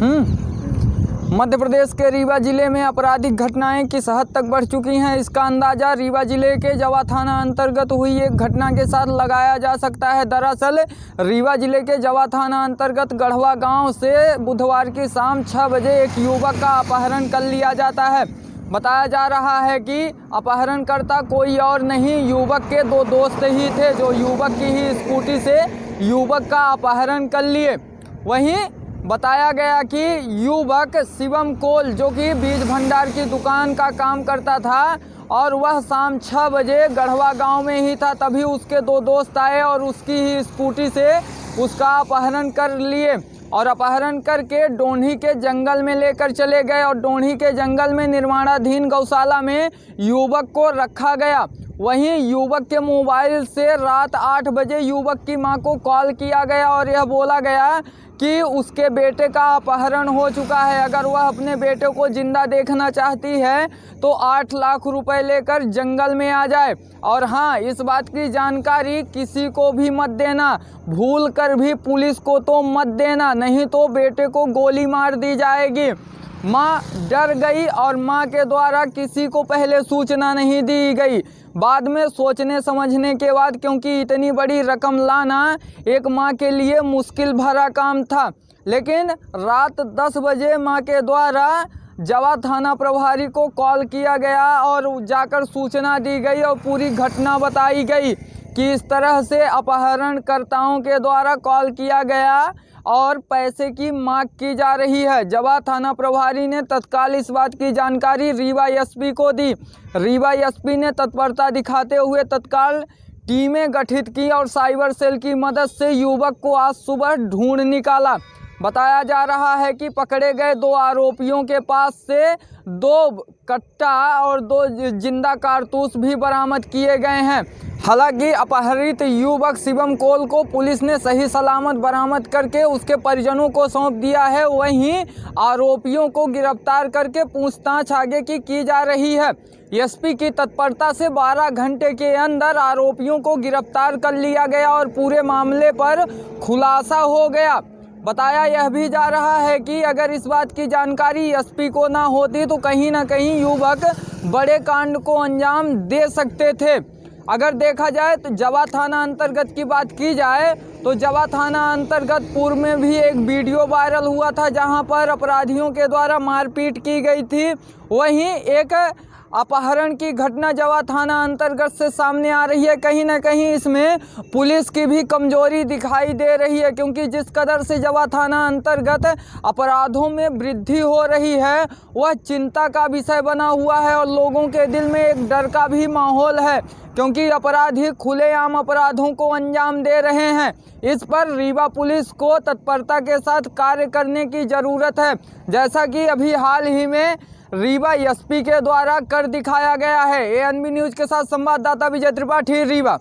मध्य प्रदेश के रीवा जिले में आपराधिक घटनाएं किस हद तक बढ़ चुकी हैं, इसका अंदाज़ा रीवा जिले के जवा थाना अंतर्गत हुई एक घटना के साथ लगाया जा सकता है। दरअसल रीवा जिले के जवा थाना अंतर्गत गढ़वा गांव से बुधवार की शाम 6 बजे एक युवक का अपहरण कर लिया जाता है। बताया जा रहा है कि अपहरणकर्ता कोई और नहीं, युवक के 2 दोस्त ही थे जो युवक की ही स्कूटी से युवक का अपहरण कर लिए। वहीं बताया गया कि युवक शिवम कोल जो कि बीज भंडार की दुकान का काम करता था और वह शाम 6 बजे गढ़वा गांव में ही था, तभी उसके 2 दोस्त आए और उसकी ही स्कूटी से उसका अपहरण कर लिए और अपहरण करके डोंडी के जंगल में लेकर चले गए और डोंडी के जंगल में निर्माणाधीन गौशाला में युवक को रखा गया। वहीं युवक के मोबाइल से रात 8 बजे युवक की मां को कॉल किया गया और यह बोला गया कि उसके बेटे का अपहरण हो चुका है। अगर वह अपने बेटे को जिंदा देखना चाहती है तो 8 लाख रुपए लेकर जंगल में आ जाए। और हाँ, इस बात की जानकारी किसी को भी मत देना, भूल कर भी पुलिस को तो मत देना, नहीं तो बेटे को गोली मार दी जाएगी। मां डर गई और मां के द्वारा किसी को पहले सूचना नहीं दी गई। बाद में सोचने समझने के बाद, क्योंकि इतनी बड़ी रकम लाना एक मां के लिए मुश्किल भरा काम था, लेकिन रात 10 बजे मां के द्वारा जवा थाना प्रभारी को कॉल किया गया और जाकर सूचना दी गई और पूरी घटना बताई गई कि इस तरह से अपहरणकर्ताओं के द्वारा कॉल किया गया और पैसे की मांग की जा रही है। जवा थाना प्रभारी ने तत्काल इस बात की जानकारी रीवा एसपी को दी। रीवा एसपी ने तत्परता दिखाते हुए तत्काल टीमें गठित की और साइबर सेल की मदद से युवक को आज सुबह ढूंढ निकाला। बताया जा रहा है कि पकड़े गए 2 आरोपियों के पास से 2 कट्टा और 2 जिंदा कारतूस भी बरामद किए गए हैं। हालांकि अपहरित युवक शिवम कोल को पुलिस ने सही सलामत बरामद करके उसके परिजनों को सौंप दिया है। वहीं आरोपियों को गिरफ्तार करके पूछताछ आगे की जा रही है। एसपी की तत्परता से 12 घंटे के अंदर आरोपियों को गिरफ्तार कर लिया गया और पूरे मामले पर खुलासा हो गया। बताया यह भी जा रहा है कि अगर इस बात की जानकारी एसपी को ना होती तो कहीं ना कहीं युवक बड़े कांड को अंजाम दे सकते थे। अगर देखा जाए तो जवा थाना अंतर्गत की बात की जाए तो जवा थाना अंतर्गत पूर्व में भी एक वीडियो वायरल हुआ था जहां पर अपराधियों के द्वारा मारपीट की गई थी। वहीं एक अपहरण की घटना जवा थाना अंतर्गत से सामने आ रही है। कहीं ना कहीं इसमें पुलिस की भी कमजोरी दिखाई दे रही है, क्योंकि जिस कदर से जवा थाना अंतर्गत अपराधों में वृद्धि हो रही है वह चिंता का विषय बना हुआ है और लोगों के दिल में एक डर का भी माहौल है, क्योंकि अपराधी खुलेआम अपराधों को अंजाम दे रहे हैं। इस पर रीवा पुलिस को तत्परता के साथ कार्य करने की ज़रूरत है, जैसा कि अभी हाल ही में रीवा एसपी के द्वारा कर दिखाया गया है। एएनबी न्यूज़ के साथ संवाददाता विजय त्रिपाठी, रीवा।